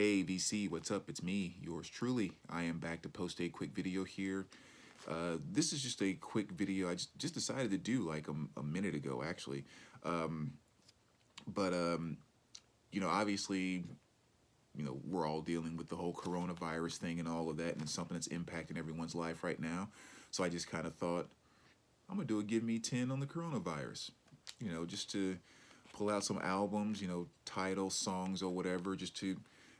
Hey VC, what's up? It's me, yours truly. I am back to post a quick video here. This is just a quick video I just decided to do like a minute ago, actually. Um, but obviously, we're all dealing with the whole coronavirus thing and all of that, and it's something that's impacting everyone's life right now. So I just kind of thought I'm gonna do a Give Me 10 on the coronavirus. Just to pull out some albums, titles, songs, or whatever, just to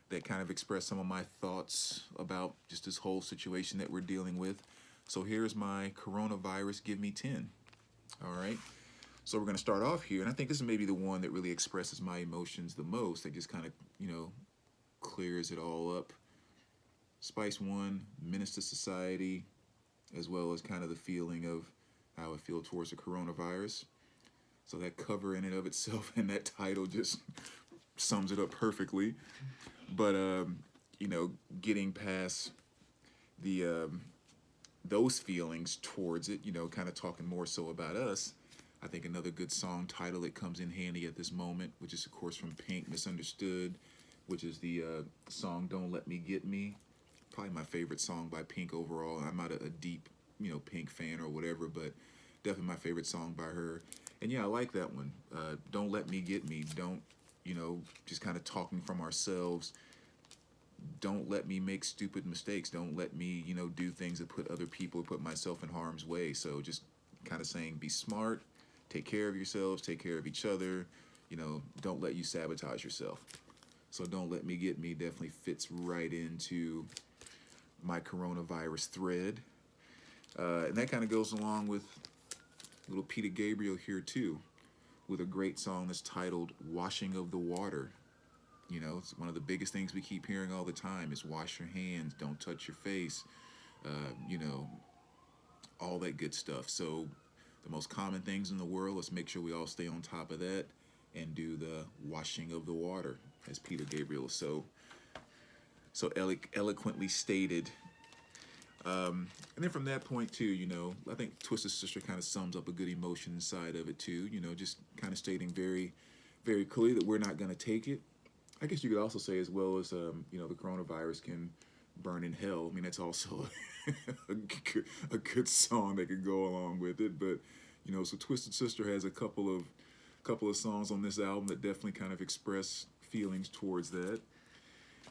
that kind of express some of my thoughts about just this whole situation that we're dealing with. So here's my coronavirus Give Me 10. All right. So we're going to start off here, and I think this is maybe the one that really expresses my emotions the most. That just kind of, clears it all up. Spice One, Menace to Society, as well as kind of the feeling of how I feel towards the coronavirus. So that cover in and of itself and that title just sums it up perfectly. But getting past the those feelings towards it, kind of talking more so about us. I think another good song title that comes in handy at this moment, which is of course from Pink, Misunderstood, which is the song Don't Let Me Get Me. Probably my favorite song by Pink overall. I'm not a deep, Pink fan or whatever, but definitely my favorite song by her. And yeah, I like that one. Don't let me get me. Don't, just kind of talking from ourselves. Don't let me make stupid mistakes. Don't let me, do things that put other people, put myself in harm's way. So just kind of saying be smart, take care of yourselves, take care of each other, don't let you sabotage yourself. So don't let me get me definitely fits right into my coronavirus thread. And that kind of goes along with little Peter Gabriel here too, with a great song that's titled Washing of the Water. It's one of the biggest things we keep hearing all the time is wash your hands, don't touch your face, uh, you know, all that good stuff. So the most common things in the world, let's make sure we all stay on top of that and do the washing of the water, as Peter Gabriel so eloquently stated. And then from that point too, I think Twisted Sister kind of sums up a good emotion inside of it too. Just kind of stating very, very clearly that we're not going to take it. I guess you could also say as well as the coronavirus can burn in hell. I mean, that's also a good song that could go along with it. But so Twisted Sister has a couple of songs on this album that definitely kind of express feelings towards that.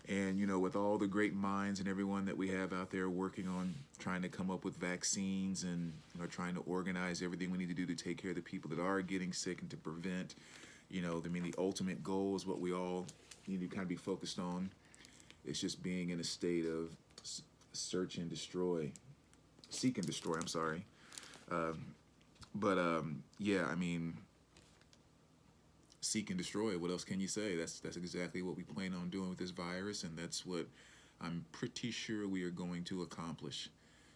And with all the great minds and everyone that we have out there working on trying to come up with vaccines and trying to organize everything we need to do to take care of the people that are getting sick and to prevent, the ultimate goal is what we all need to kind of be focused on. It's just being in a state of search and destroy, seek and destroy. I'm sorry, but yeah, I mean, seek and destroy. What else can you say? That's exactly what we plan on doing with this virus, and that's what I'm pretty sure we are going to accomplish.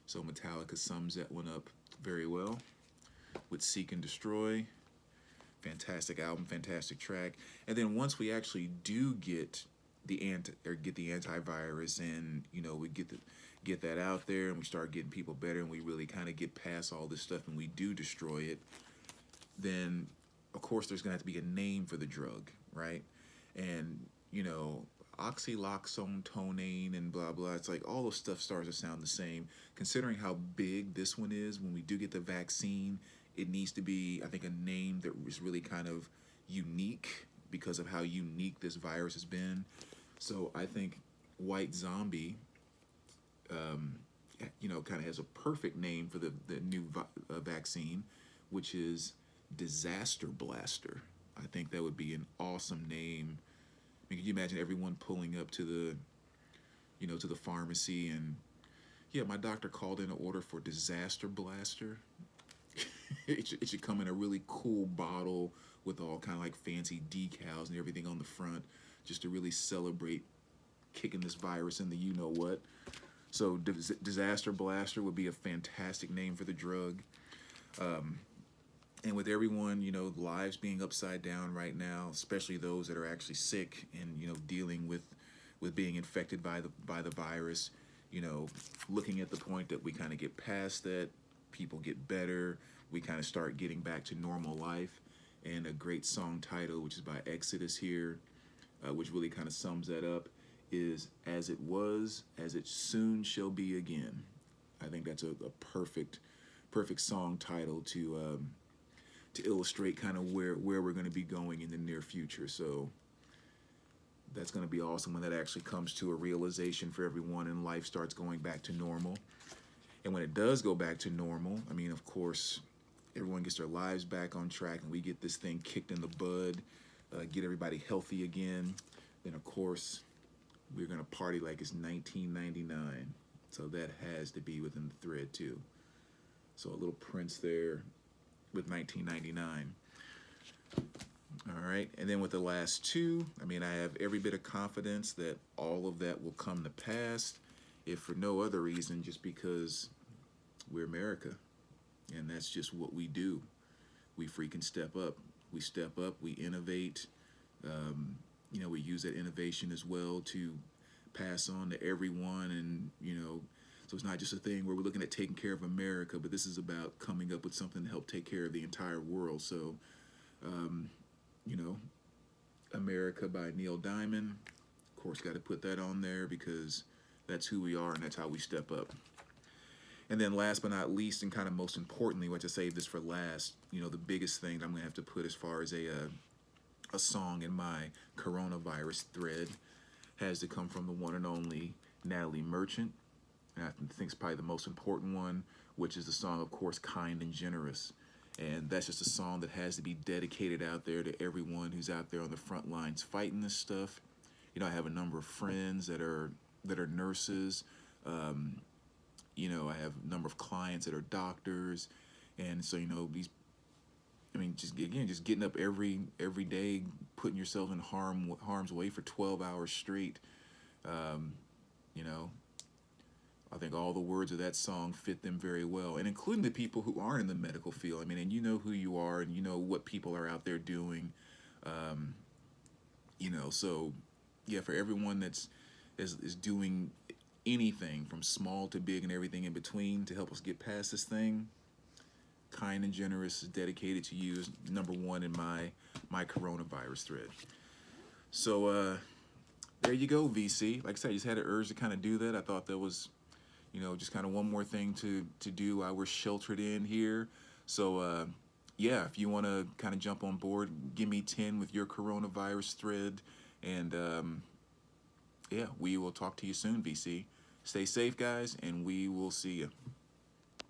So Metallica sums that one up very well with Seek and Destroy. Fantastic album, fantastic track. And then once we actually do get get the antivirus and we get that out there and we start getting people better and we really kind of get past all this stuff and we do destroy it, then of course there's gonna have to be a name for the drug, right? And oxyloxone, tonane, and blah blah. It's like all those stuff starts to sound the same. Considering how big this one is, when we do get the vaccine, it needs to be, I think, a name that is really kind of unique because of how unique this virus has been. So I think White Zombie, kind of has a perfect name for the new vaccine, which is Disaster Blaster. I think that would be an awesome name. I mean, could you imagine everyone pulling up to the pharmacy and, yeah, my doctor called in an order for Disaster Blaster. It should come in a really cool bottle with all kind of like fancy decals and everything on the front, just to really celebrate kicking this virus in the what. So Disaster Blaster would be a fantastic name for the drug. And with everyone, lives being upside down right now, especially those that are actually sick and dealing with being infected by the virus, looking at the point that we kind of get past that, people get better, we kind of start getting back to normal life. And a great song title, which is by Exodus here, which really kind of sums that up, is "As it was, as it soon shall be again." I think that's a perfect song title to illustrate kind of where we're going to be going in the near future. So that's going to be awesome when that actually comes to a realization for everyone and life starts going back to normal. And when it does go back to normal, I mean, of course, everyone gets their lives back on track and we get this thing kicked in the bud, get everybody healthy again. Then, of course, we're going to party like it's 1999. So that has to be within the thread, too. So a little Prince there with 1999. All right, and then with the last two, I mean, I have every bit of confidence that all of that will come to pass, if for no other reason, just because we're America, and that's just what we do. We freaking step up. We step up, we innovate. We use that innovation as well to pass on to everyone, and, so it's not just a thing where we're looking at taking care of America, but this is about coming up with something to help take care of the entire world. So, America by Neil Diamond. Of course, got to put that on there because that's who we are and that's how we step up. And then last but not least, and kind of most importantly, which I saved this for last, the biggest thing I'm going to have to put as far as a song in my coronavirus thread has to come from the one and only Natalie Merchant. And I think it's probably the most important one, which is the song, of course, Kind and Generous. And that's just a song that has to be dedicated out there to everyone who's out there on the front lines fighting this stuff. I have a number of friends that are nurses. I have a number of clients that are doctors. And so, just getting up every day, putting yourself in harm's way for 12 hours straight. I think all the words of that song fit them very well, and including the people who aren't in the medical field. I mean, and you know who you are, and you know what people are out there doing. So yeah, for everyone that's is doing anything from small to big and everything in between to help us get past this thing, Kind and Generous is dedicated to you as number one in my coronavirus thread. So there you go, VC. Like I said, I just had an urge to kind of do that. I thought that was, just kind of one more thing to do while we're sheltered in here. So yeah, if you want to kind of jump on board, give me 10 with your coronavirus thread. And yeah, we will talk to you soon, VC. Stay safe, guys, and we will see you.